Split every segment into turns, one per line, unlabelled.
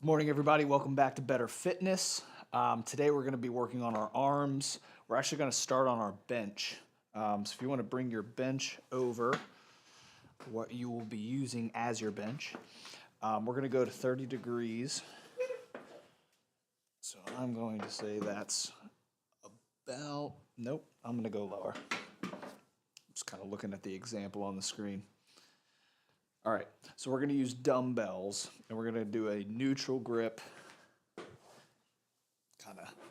Good morning, everybody. Welcome back to Better Fitness. Today we're going to be working on our arms. We're actually going to start on our bench. So if you want to bring your bench over, what you will be using as your bench, we're going to go to 30 degrees. So I'm going to say that's about, nope, I'm going to go lower. Just kind of looking at the example on the screen. All right, so we're going to use dumbbells, and we're going to do a neutral grip.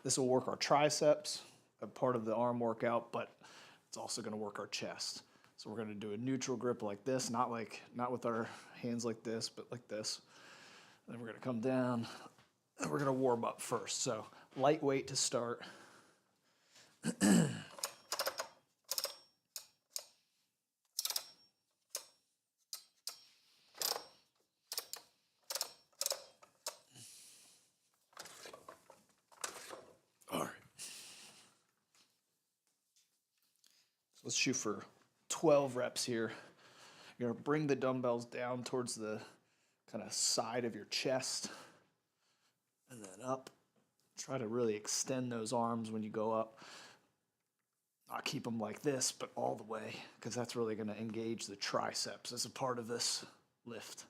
This will work our triceps, a part of the arm workout, but it's also going to work our chest. So we're going to do a neutral grip like this, not with our hands like this, but like this. And then we're going to come down, and we're going to warm up first. So lightweight to start. All right. So let's shoot for 12 reps here. You're going to bring the dumbbells down towards the kind of side of your chest and then up. Try to really extend those arms when you go up. Not keep them like this, but all the way, because that's really going to engage the triceps as a part of this lift.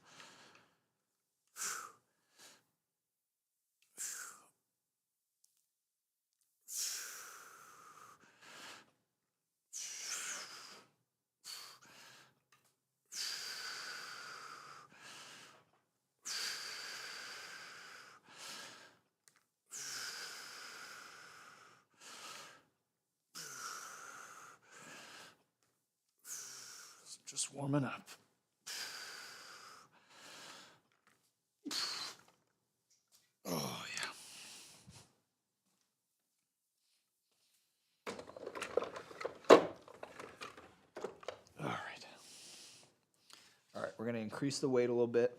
Just warming up. Oh, yeah. All right. All right, we're going to increase the weight a little bit.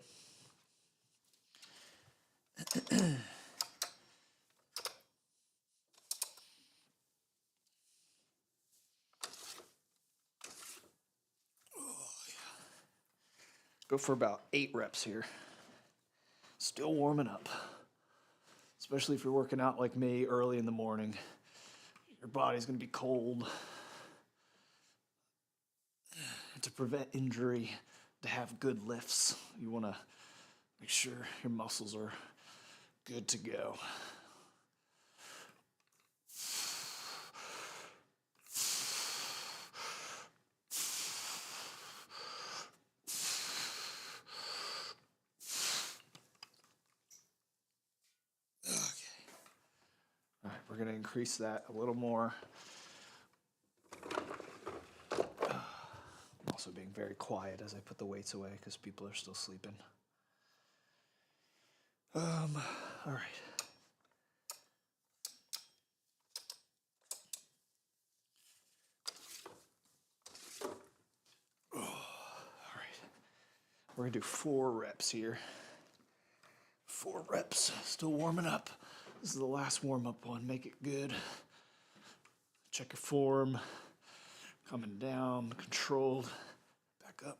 Go for about 8 reps here. Still warming up. Especially if you're working out like me early in the morning. Your body's going to be cold. To prevent injury, to have good lifts, you want to make sure your muscles are good to go. All right, we're going to increase that a little more. I'm also being very quiet as I put the weights away because people are still sleeping. All right. All right. We're going to do 4 reps here. 4 reps. Still warming up. This is the last warm-up one. Make it good. Check your form. Coming down, controlled. Back up.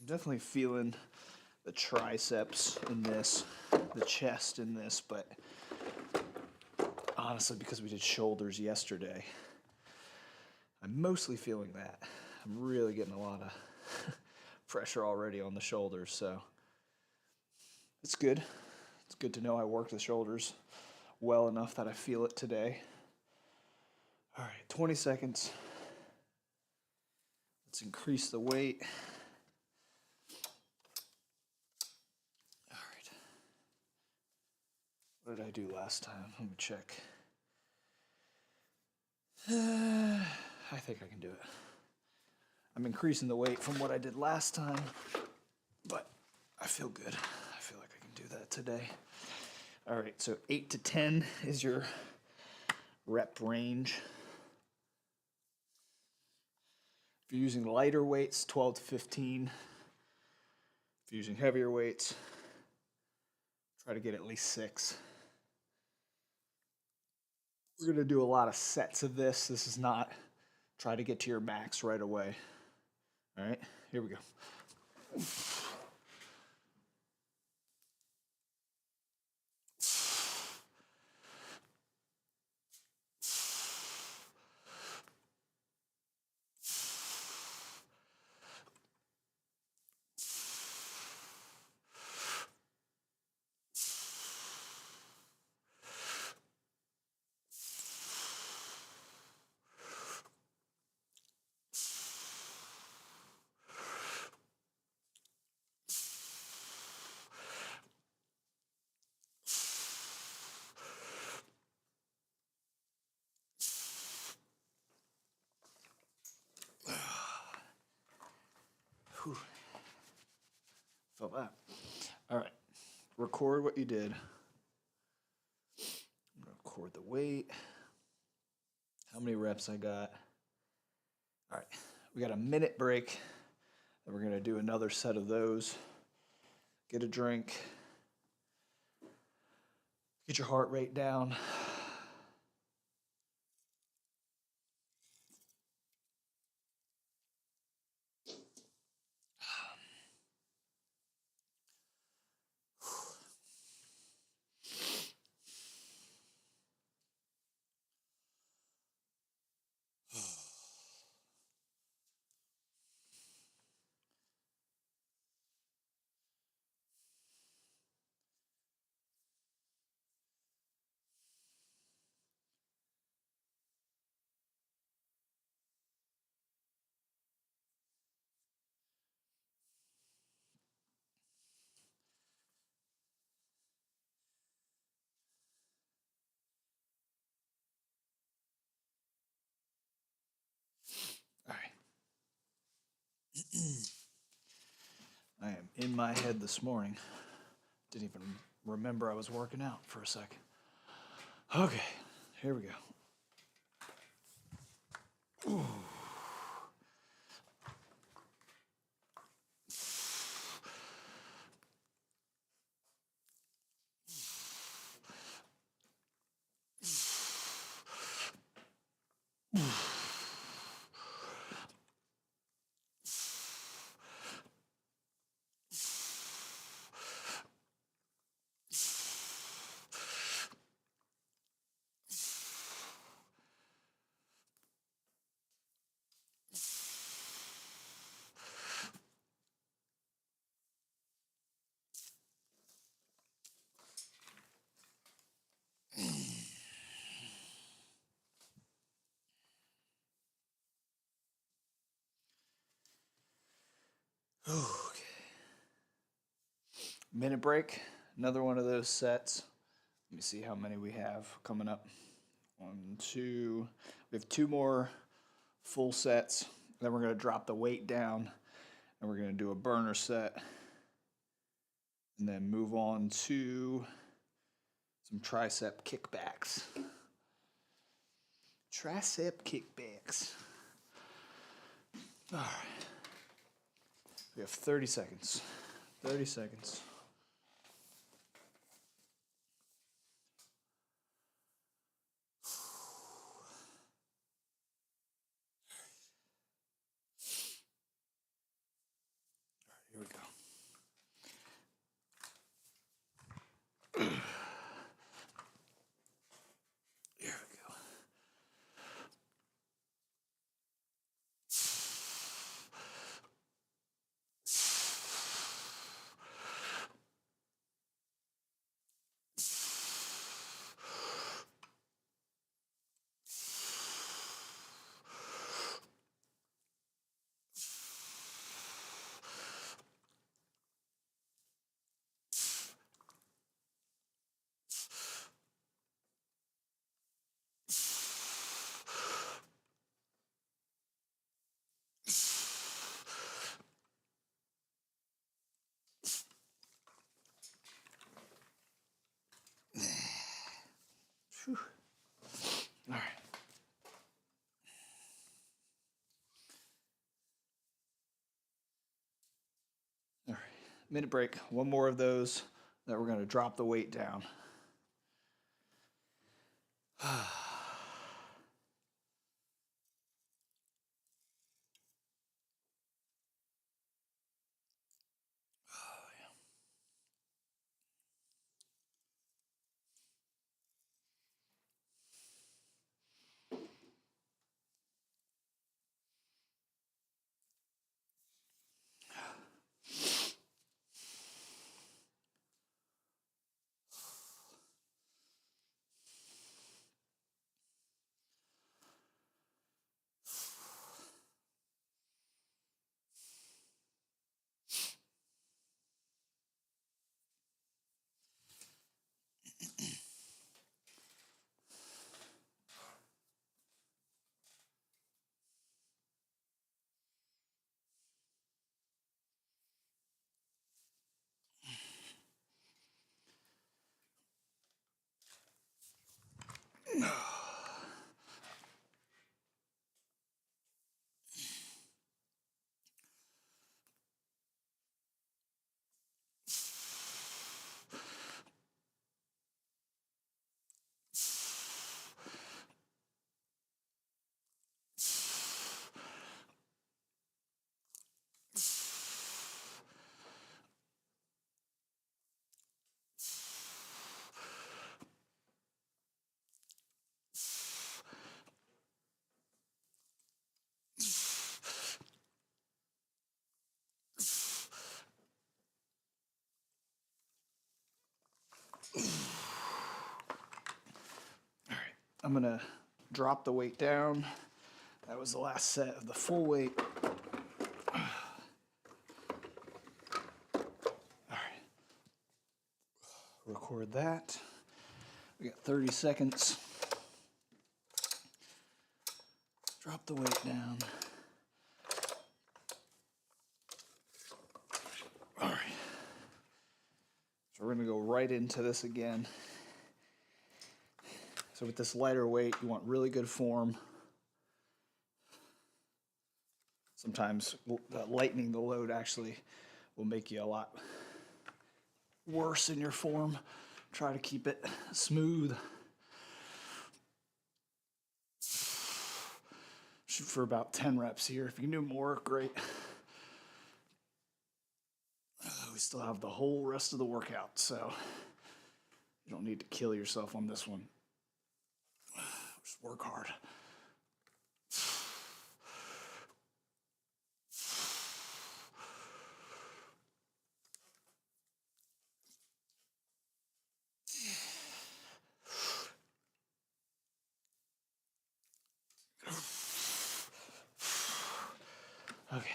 I'm definitely feeling the triceps in this, the chest in this, but honestly, because we did shoulders yesterday, I'm mostly feeling that. I'm really getting a lot of pressure already on the shoulders, so it's good. It's good to know I worked the shoulders well enough that I feel it today. All right, 20 seconds. Let's increase the weight. All right. What did I do last time? Let me check. I think I can do it. I'm increasing the weight from what I did last time, but I feel good. I feel like I can do that today. All right, so 8 to 10 is your rep range. If you're using lighter weights, 12 to 15. If you're using heavier weights, try to get at least 6. We're going to do a lot of sets of this. This is not try to get to your max right away. All right, here we go. Felt that. All right. Record what you did. I'm going to record the weight. How many reps I got. All right. We got a minute break. Then we're going to do another set of those. Get a drink. Get your heart rate down. All right. I am in my head this morning. Didn't even remember I was working out for a second. Okay, here we go. Ooh. Okay. Minute break. Another one of those sets. Let me see how many we have coming up. 1, 2. We have 2 more full sets. Then we're going to drop the weight down. And we're going to do a burner set. And then move on to some tricep kickbacks. Tricep kickbacks. All right. We have 30 seconds. 30 seconds. All right, here we go. Here we go. Minute break. One more of those. Then we're going to drop the weight down. I'm going to drop the weight down. That was the last set of the full weight. All right. Record that. We got 30 seconds. Drop the weight down. All right. So we're going to go right into this again. So with this lighter weight, you want really good form. Sometimes lightening the load actually will make you a lot worse in your form. Try to keep it smooth. Shoot for about 10 reps here. If you can do more, great. We still have the whole rest of the workout, so you don't need to kill yourself on this one. Just work hard. Okay.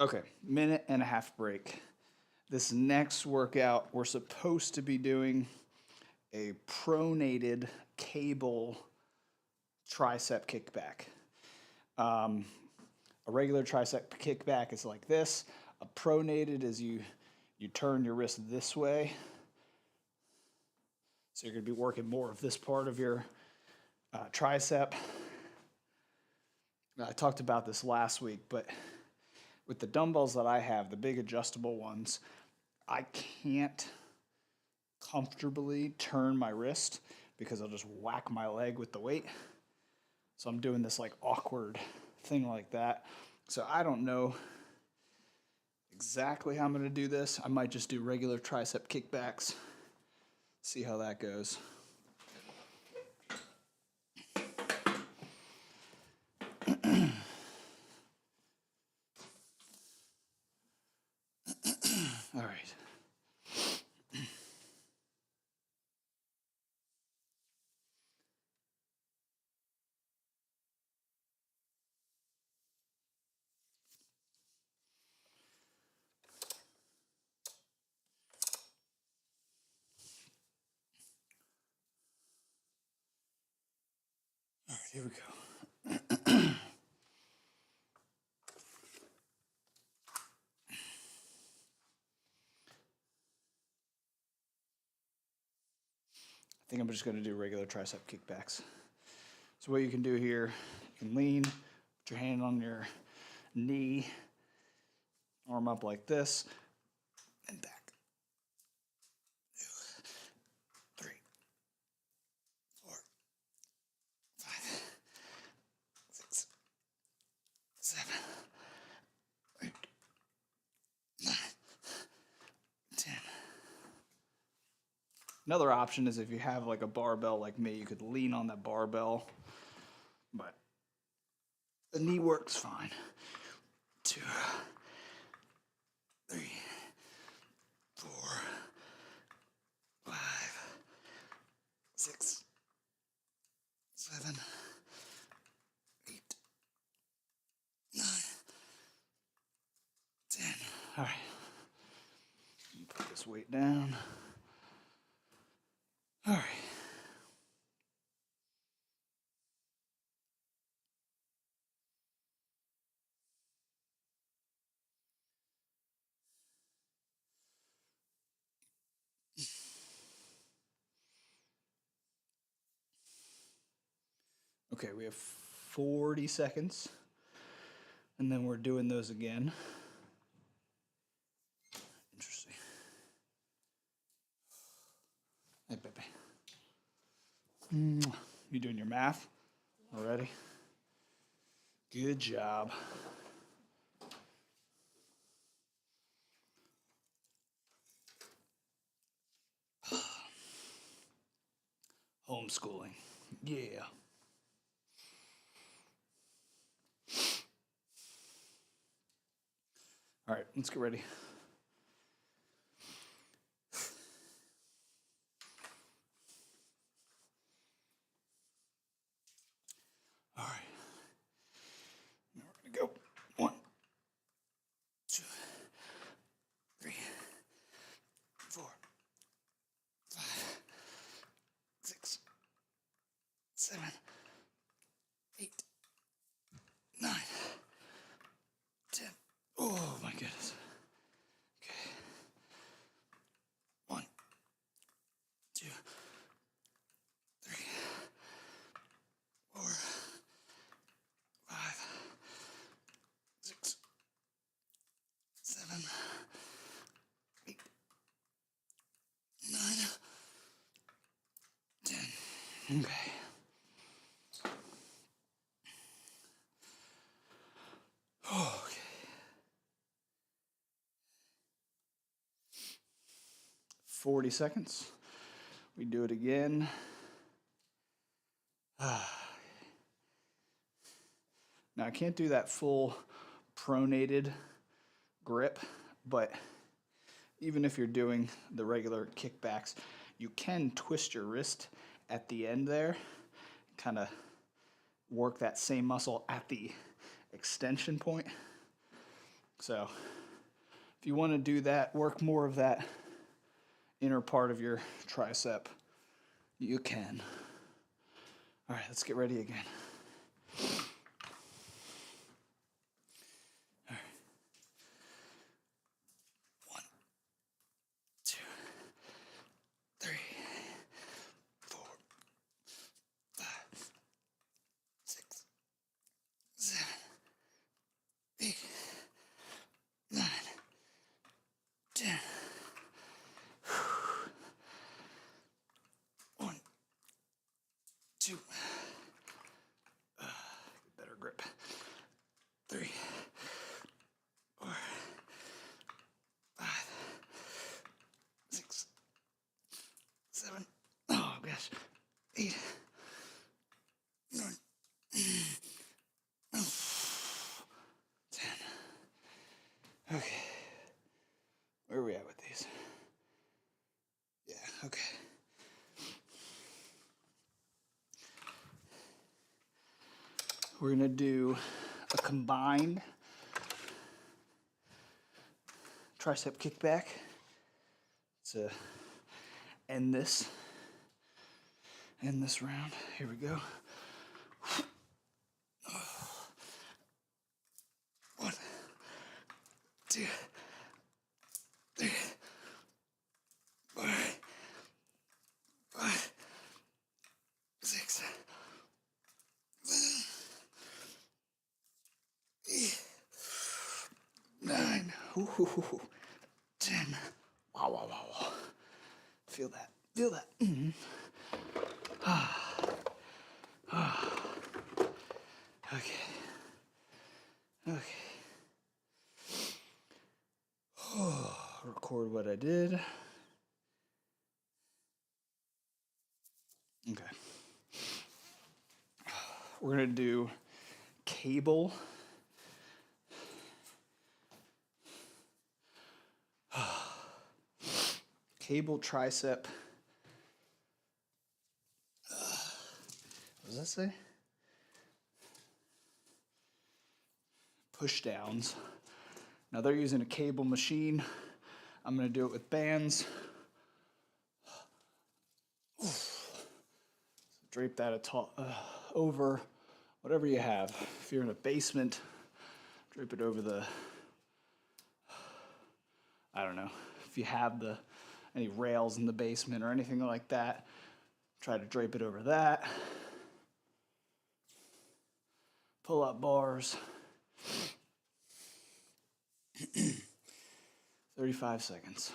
Okay, minute and a half break. This next workout, we're supposed to be doing a pronated cable tricep kickback. A regular tricep kickback is like this. A pronated is you turn your wrist this way. So you're going to be working more of this part of your tricep. I talked about this last week, but with the dumbbells that I have, the big adjustable ones, I can't comfortably turn my wrist because I'll just whack my leg with the weight. So I'm doing this like awkward thing like that. So I don't know exactly how I'm going to do this. I might just do regular tricep kickbacks. See how that goes. All right. All right, here we go. think I'm just going to do regular tricep kickbacks. So what you can do here, you can lean, put your hand on your knee, arm up like this, and back. 2, 3, 4, 5, 6, 7, 8, 9, 10. Another option is if you have like a barbell like me, you could lean on that barbell, but the knee works fine. 2, 3, 4, 5, 6, 7, 8, 9, 10. All right. Put this weight down. All right. Okay, we have 40 seconds, and then we're doing those again. Interesting. Hey, baby. You doing your math already? Good job. Homeschooling. Yeah. All right, let's get ready. All right. Now we're going to go. 1, 2, 3, 4, 5, 6, 7, 8, 9, 10. Oh my goodness. Okay. 1, 2, 3, 4, 5, 6, 7, 8, 9, 10. Okay. Okay. 40 seconds. We do it again. Now I can't do that full pronated grip, but even if you're doing the regular kickbacks, you can twist your wrist at the end there, kind of work that same muscle at the extension point. So if you want to do that, work more of that inner part of your tricep, you can. All right, let's get ready again. All right. 1, 2, 3, 4, 5, 6, 7, 8, 9, 10. 1, 2. Better grip. 3, 4, 5, 6, 7. Oh gosh. 8, 9, 10. Okay. Where are we at with these? Yeah, okay. We're going to do a combined tricep kickback to end this round. Here we go. 1, 2, 3, 4, 5, Ooh, 10. Wow, wow, wow, wow. Feel that. Feel that. Okay. Okay. Record what I did. Okay. We're going to do cable. Cable tricep. What does that say? Push downs. Now they're using a cable machine. I'm going to do it with bands. Drape that over whatever you have. If you're in a basement, drape it over the, I don't know, if you have any rails in the basement or anything like that, try to drape it over that. Pull up bars. 35 seconds.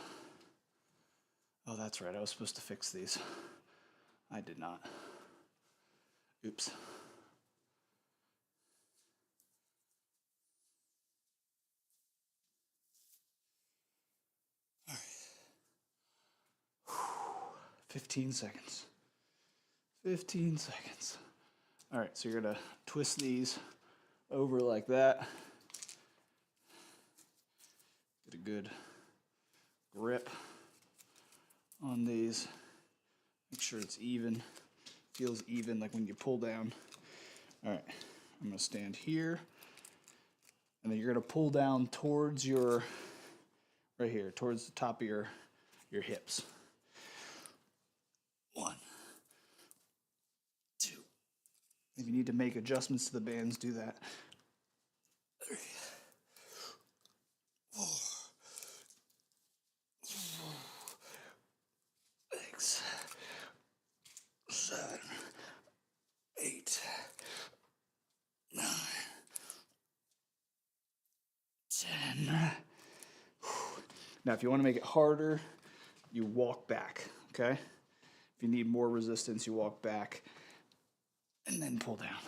Oh, that's right. I was supposed to fix these. I did not. Oops. All right. 15 seconds. 15 seconds. All right, so you're gonna twist these over like that. Get a good grip on these. Make sure it's even. Feels even, like when you pull down. All right, I'm gonna stand here, and then you're gonna pull down towards your, right here, towards the top of your hips. 1, 2. If you need to make adjustments to the bands, do that. 3, 4, 6, 7, 8, 9, 10. Now, if you want to make it harder, you walk back, okay? If you need more resistance, you walk back and then pull down,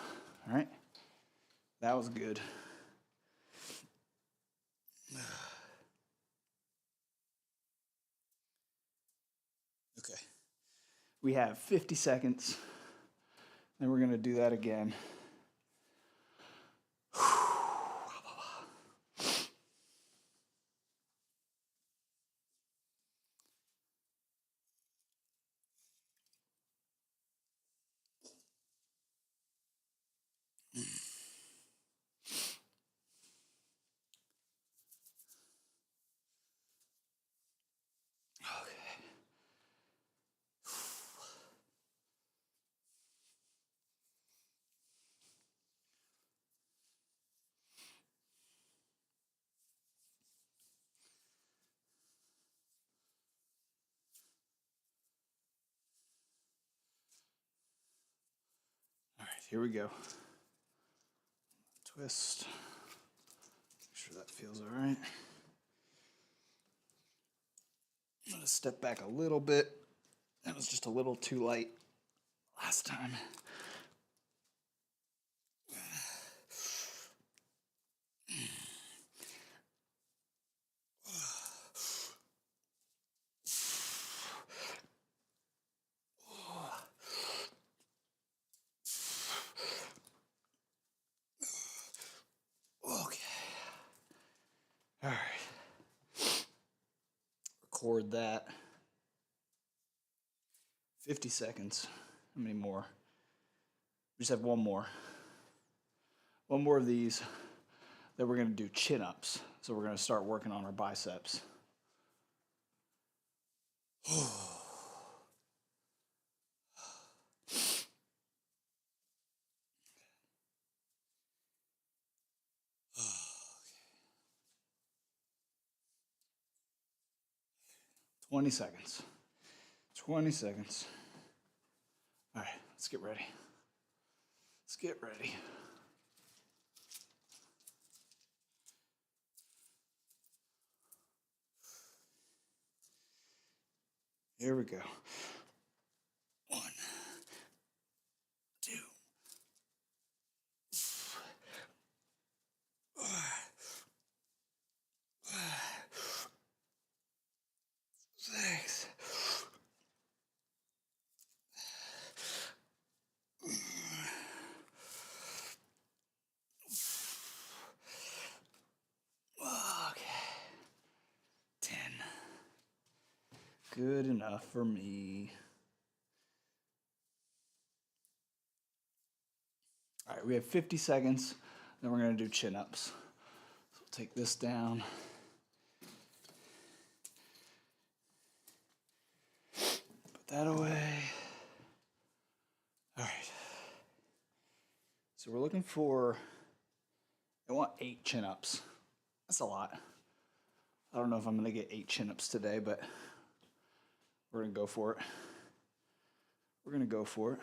all right? That was good. Okay. We have 50 seconds. Then we're going to do that again. All right, here we go. Twist. Make sure that feels all right. I'm going to step back a little bit. That was just a little too light last time. Okay. All right. Record that. 50 seconds. How many more? We just have one more. One more of these. Then we're going to do chin-ups. So we're going to start working on our biceps. 20 seconds. 20 seconds. All right, let's get ready. Let's get ready. Here we go. 1, 2, 6. Okay. 10. Good enough for me. All right, we have 50 seconds. Then we're going to do chin-ups. So we'll take this down. Put that away. All right. So we're looking for, I want 8 chin-ups. That's a lot. I don't know if I'm going to get 8 chin-ups today, but we're going to go for it. We're going to go for it.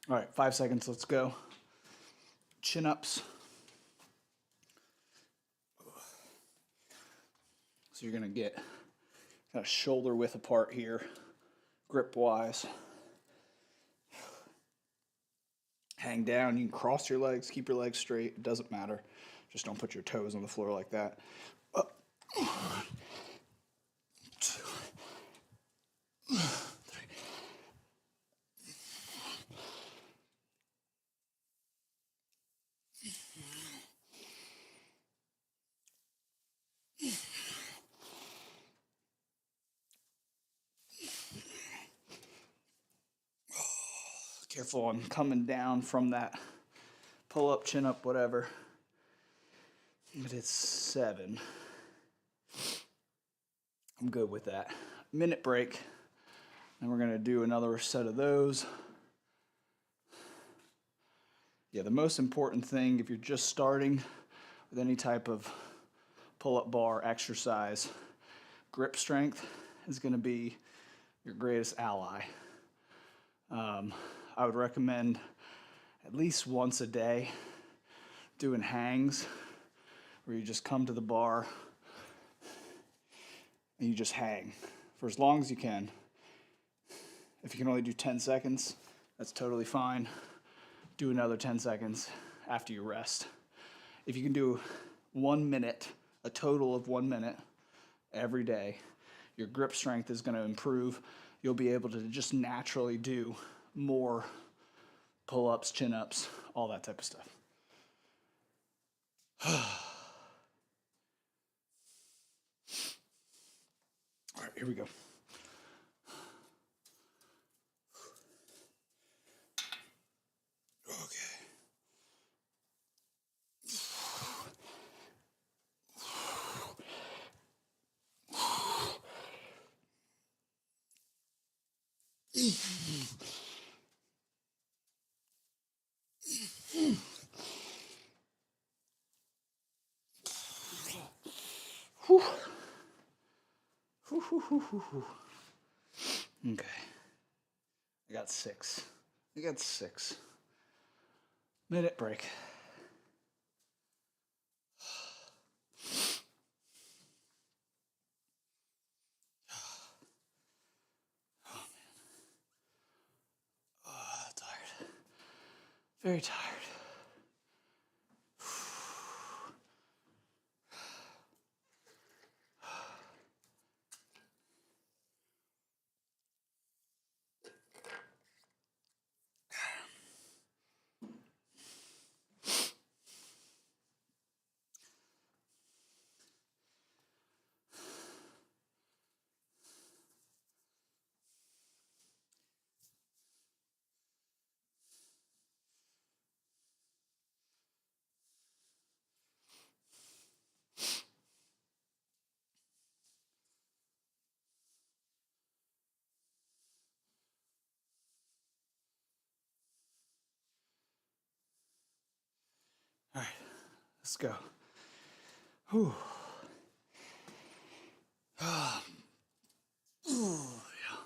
All right, 5 seconds, let's go. Chin-ups. So you're gonna get kind of shoulder width apart here, grip-wise. Hang down, you can cross your legs, keep your legs straight, it doesn't matter. Just don't put your toes on the floor like that. Up. 2, 3. Careful on coming down from that pull up, chin up, whatever. But it's 7. I'm good with that. Minute break. And we're going to do another set of those. Yeah, the most important thing if you're just starting with any type of pull-up bar exercise, grip strength is going to be your greatest ally. I would recommend at least once a day doing hangs where you just come to the bar and you just hang for as long as you can. If you can only do 10 seconds, that's totally fine. Do another 10 seconds after you rest. If you can do 1 minute, a total of 1 minute every day, your grip strength is going to improve. You'll be able to just naturally do more pull-ups, chin-ups, all that type of stuff. All right, here we go. Okay. Whew. Whew, whew, whew, whew, whew. Okay. I got 6. I got 6. Minute break. Oh, man. Oh, tired. Very tired. All right, let's go. Whew. Ooh, yeah.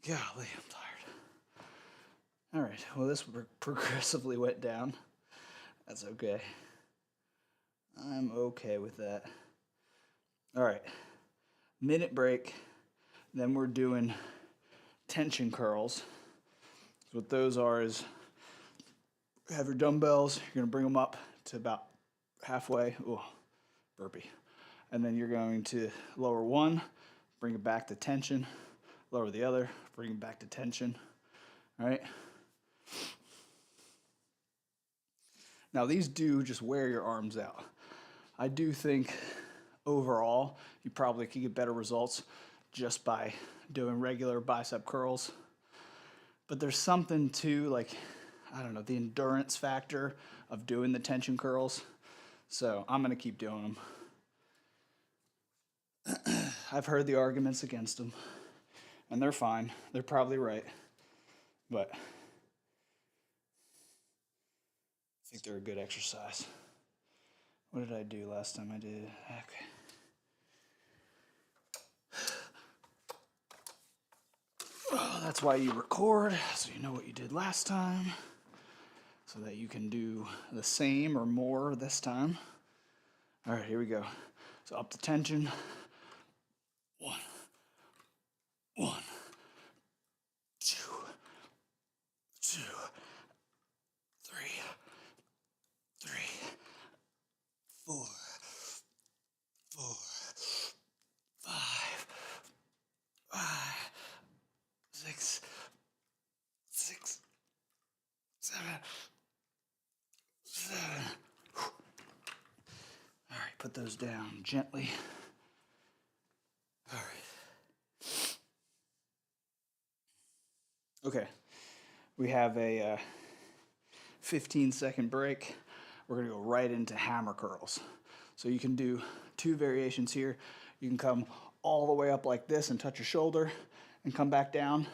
Golly, I'm tired. All right, well, this progressively went down. That's okay. I'm okay with that. All right, minute break. Then we're doing tension curls. So what those are is you have your dumbbells. You're gonna bring them up to about halfway. Oh, burpee. And then you're going to lower one, bring it back to tension, lower the other, bring it back to tension. All right. Now these do just wear your arms out. I do think overall you probably could get better results just by doing regular bicep curls. But there's something to, like, I don't know, the endurance factor of doing the tension curls. So I'm gonna keep doing them. I've heard the arguments against them, and they're fine. They're probably right, but I think they're a good exercise. What did I do last time I did? Okay. Oh, that's why you record, so you know what you did last time, so that you can do the same or more this time. All right, here we go. So up to tension. One, two, three, four, five, six, seven. All right, put those down gently. All right. Okay, we have a 15-second break. We're gonna go right into hammer curls. So you can do two variations here. You can come all the way up like this and touch your shoulder and come back down,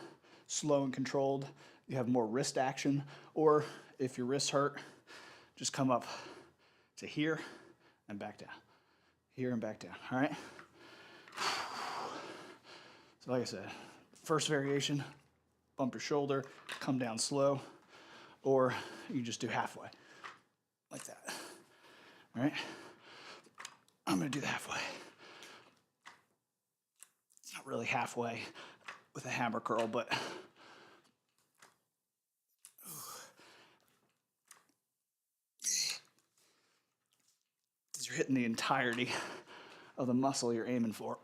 slow and controlled. You have more wrist action, or if your wrists hurt, just come up to here and back down. Here and back down, all right? So like I said, first variation, bump your shoulder, come down slow, or you just do halfway, like that, all right? I'm gonna do the halfway. It's not really halfway with a hammer curl, but you're hitting the entirety of the muscle you're aiming for.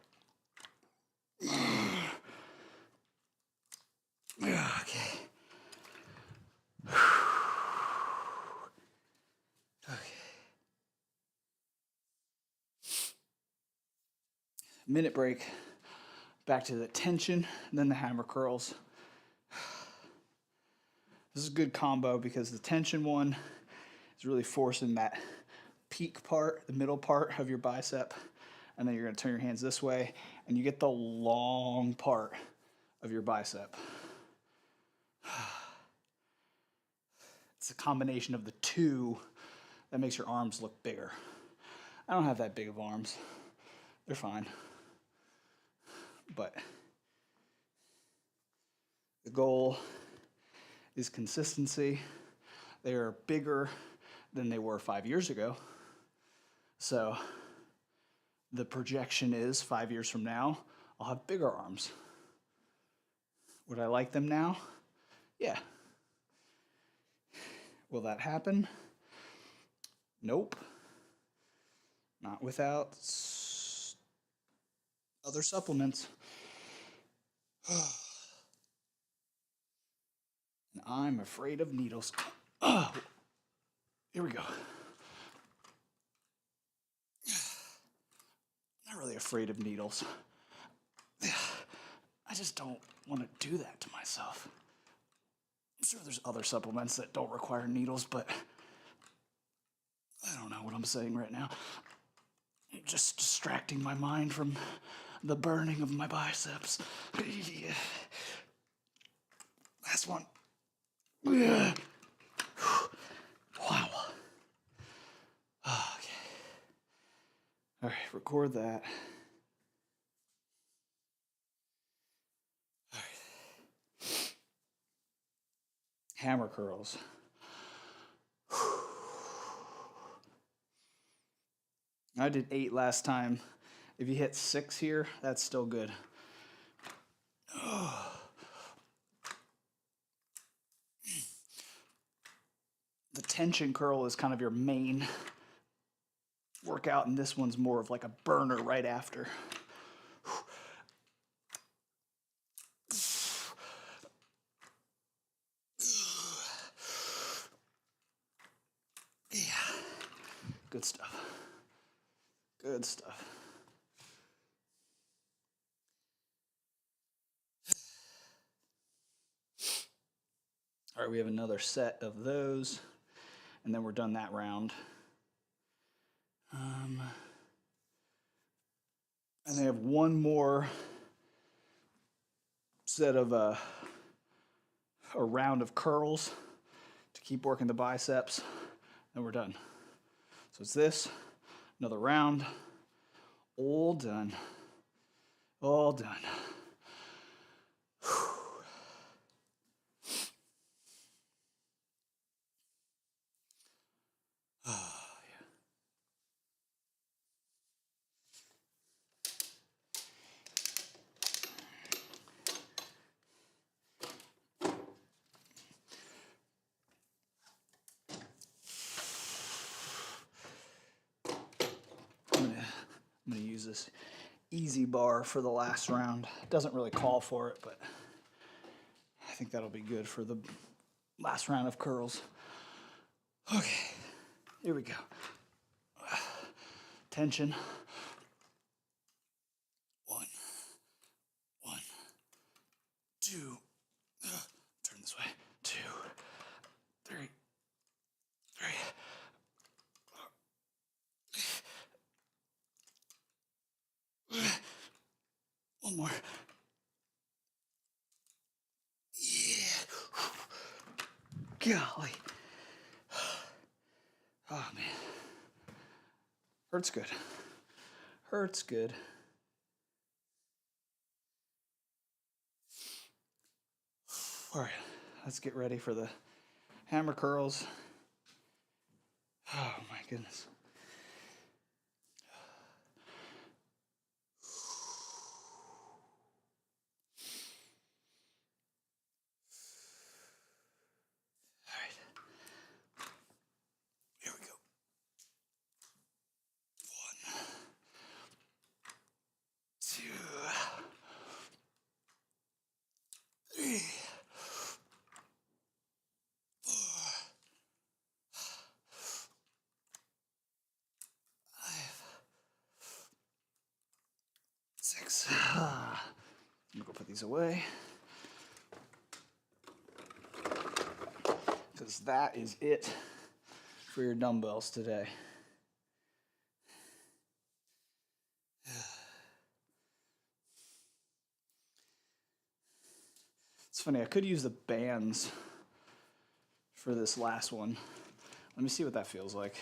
Okay. Okay. Minute break. Back to the tension, then the hammer curls. This is a good combo because the tension one is really forcing that peak part, the middle part of your bicep, and then you're gonna turn your hands this way, and you get the long part of your bicep. It's a combination of the two that makes your arms look bigger. I don't have that big of arms. They're fine. But the goal is consistency. They are bigger than they were 5 years ago. So the projection is 5 years from now, I'll have bigger arms. Would I like them now? Yeah. Will that happen? Nope. Not without other supplements. And I'm afraid of needles. Here we go. I'm not really afraid of needles. I just don't want to do that to myself. I'm sure there's other supplements that don't require needles, but I don't know what I'm saying right now. I'm just distracting my mind from the burning of my biceps. Last one. Wow. Okay. All right, record that. All right. hammer curls. I did 8 last time. If you hit 6 here, that's still good. The tension curl is kind of your main workout, and this one's more of like a burner right after. Yeah, good stuff. Good stuff. All right, we have another set of those, and then we're done that round. And I have one more set of a round of curls to keep working the biceps, and we're done. So it's this, another round, all done. All done. I'm gonna use this easy bar for the last round. It doesn't really call for it, but I think that'll be good for the last round of curls. Okay, here we go. Tension. 1, 2. Turn this way. 2, 3, 3. One more. Yeah. Golly. Oh, man. Hurts good. Hurts good. All right, let's get ready for the hammer curls. Oh, my goodness. Here we go. 1, 2, 3, 4, 5, 6. I'm gonna go put these away, because that is it for your dumbbells today. It's funny, I could use the bands for this last one. Let me see what that feels like.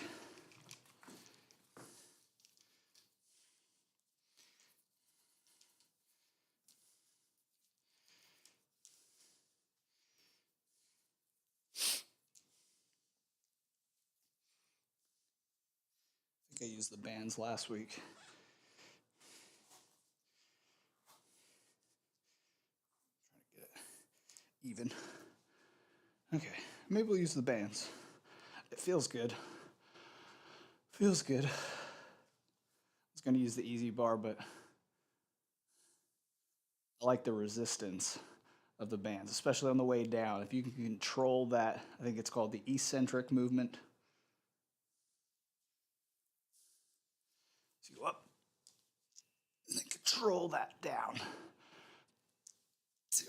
I think I used the bands last week. Trying to get it even. Okay, maybe we'll use the bands. It feels good. Feels good. I was going to use the easy bar, but I like the resistance of the bands, especially on the way down. If you can control that, I think it's called the eccentric movement. So you go up, and then control that down. 2,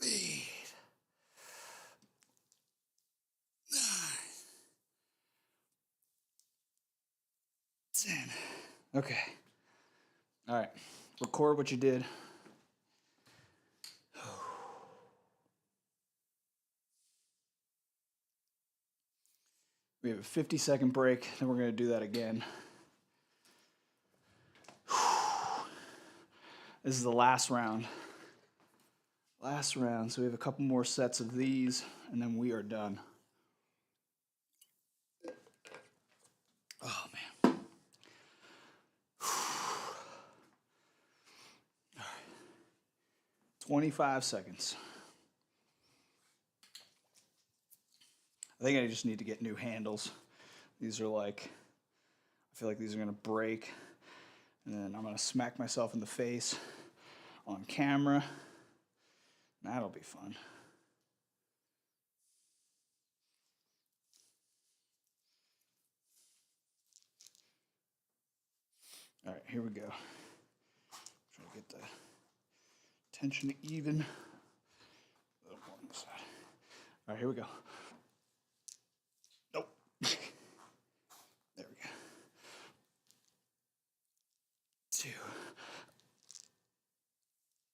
3, 10. Okay. All right. Record what you did. We have a 50-second break, then we're going to do that again. This is the last round. Last round, so we have a couple more sets of these, and then we are done. Oh, man. All right. 25 seconds. I think I just need to get new handles. These are like, I feel like these are gonna break. And then I'm gonna smack myself in the face on camera. That'll be fun. All right, here we go. Try to get the tension even. A little more on the side. All right, here we go. Nope. There we go. 2,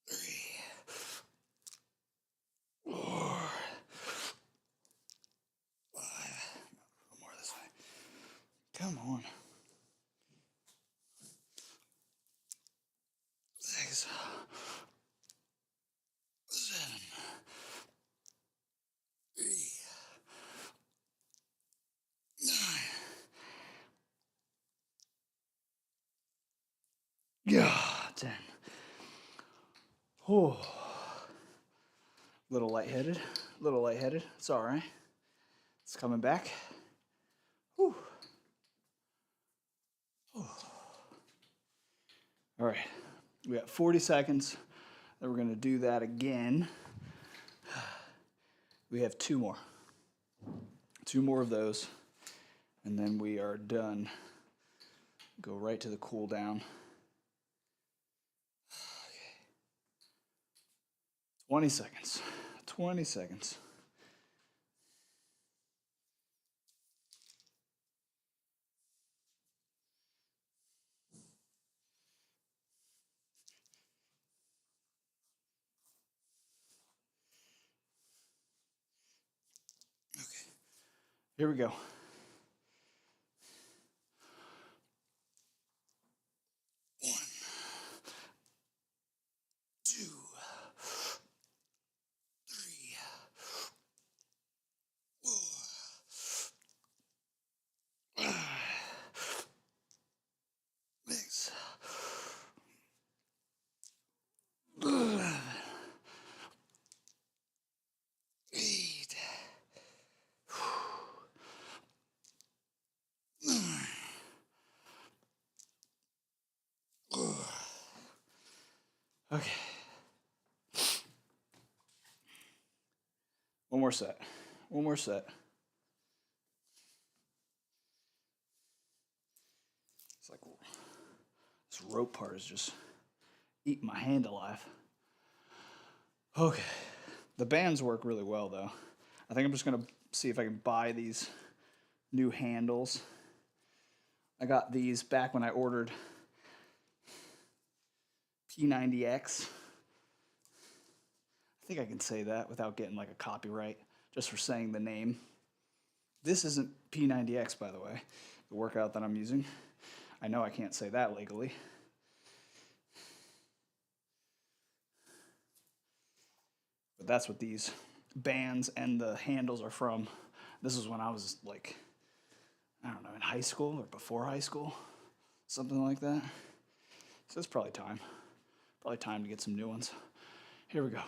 3, 4, 5. A little more this way. Come on. 6, 7, 8, 9. Yeah, 10. Oh. Little lightheaded. It's all right. It's coming back. Whew. All right. We got 40 seconds. Then we're going to do that again. We have 2 more. 2 more of those. And then we are done. Go right to the cool down. Okay. 20 seconds. 20 seconds. Okay. Here we go. 1, 2, 3, 4, 5, 6, 11, 8, 9. Okay. One more set. One more set. It's like this rope part is just eating my hand alive. Okay. The bands work really well though. I think I'm just gonna see if I can buy these new handles. I got these back when I ordered P90X. I think I can say that without getting like a copyright just for saying the name. This isn't P90X, by the way, the workout that I'm using. I know I can't say that legally. But that's what these bands and the handles are from. This is when I was like, I don't know, in high school or before high school, something like that. So it's probably time. Probably time to get some new ones. Here we go.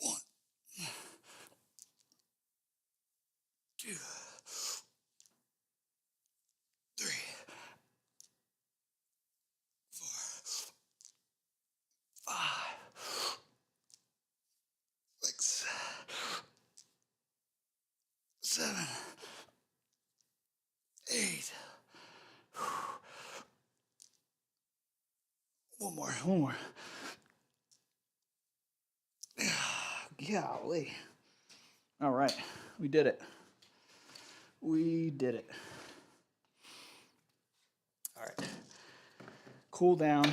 1, 2, 3, 4, 5, 6, 7, 8. One more. Golly. All right, we did it. All right. Cool down.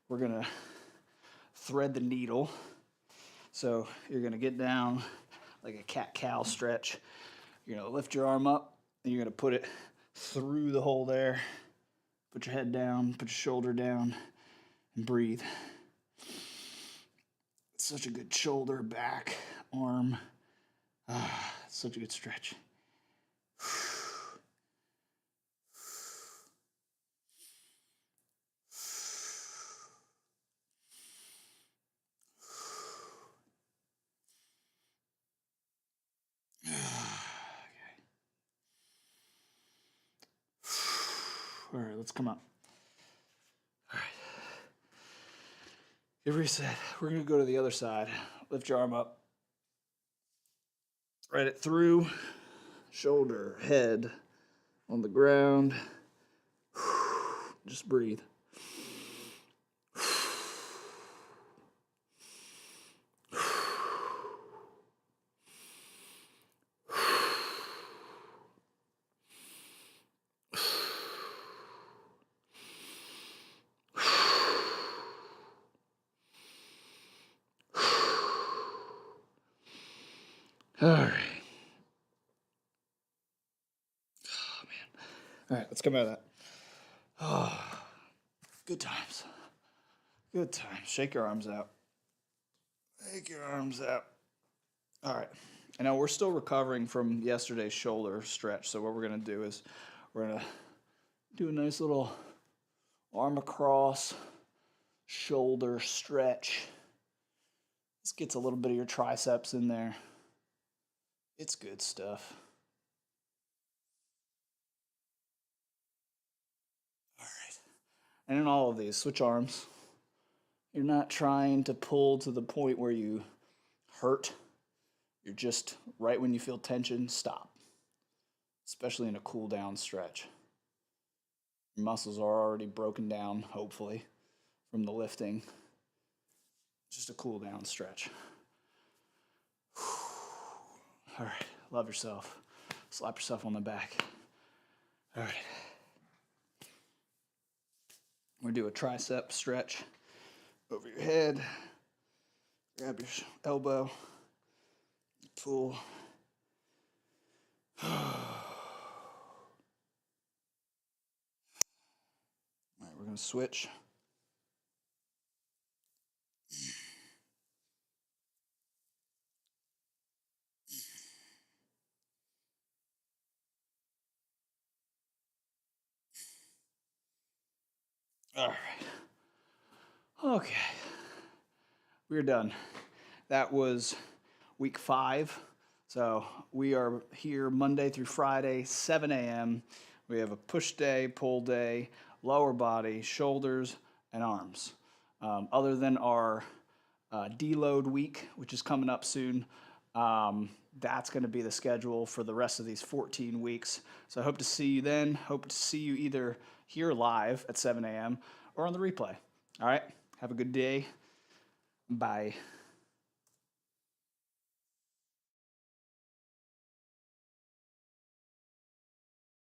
We're going to thread the needle. So you're going to get down like a cat-cow stretch. You're going to lift your arm up, and you're going to put it through the hole there. Put your head down, put your shoulder down, and breathe. It's such a good shoulder, back, arm. It's such a good stretch. All right, let's come up. All right. Get reset. We're going to go to the other side. Lift your arm up. Thread it through. Shoulder, head on the ground. Just breathe. All right. Oh, man. All right, let's come out of that. Oh, good times. Good times. Shake your arms out. Shake your arms out. All right. And now we're still recovering from yesterday's shoulder stretch. So what we're going to do is we're going to do a nice little arm across shoulder stretch. This gets a little bit of your triceps in there. It's good stuff. All right. And in all of these, switch arms. You're not trying to pull to the point where you hurt. You're just right when you feel tension, stop. Especially in a cool down stretch. Your muscles are already broken down, hopefully, from the lifting. Just a cool down stretch. All right, love yourself. Slap yourself on the back. All right. We're gonna do a tricep stretch over your head. Grab your elbow. Pull. All right, we're gonna switch. All right. Okay. We're done. That was week 5. So we are here Monday through Friday, 7 a.m. We have a push day, pull day, lower body, shoulders, and arms. Other than our deload week, which is coming up soon, that's going to be the schedule for the rest of these 14 weeks. So I hope to see you then. Hope to see you either here live at 7 a.m. or on the replay. All right. Have a good day. Bye.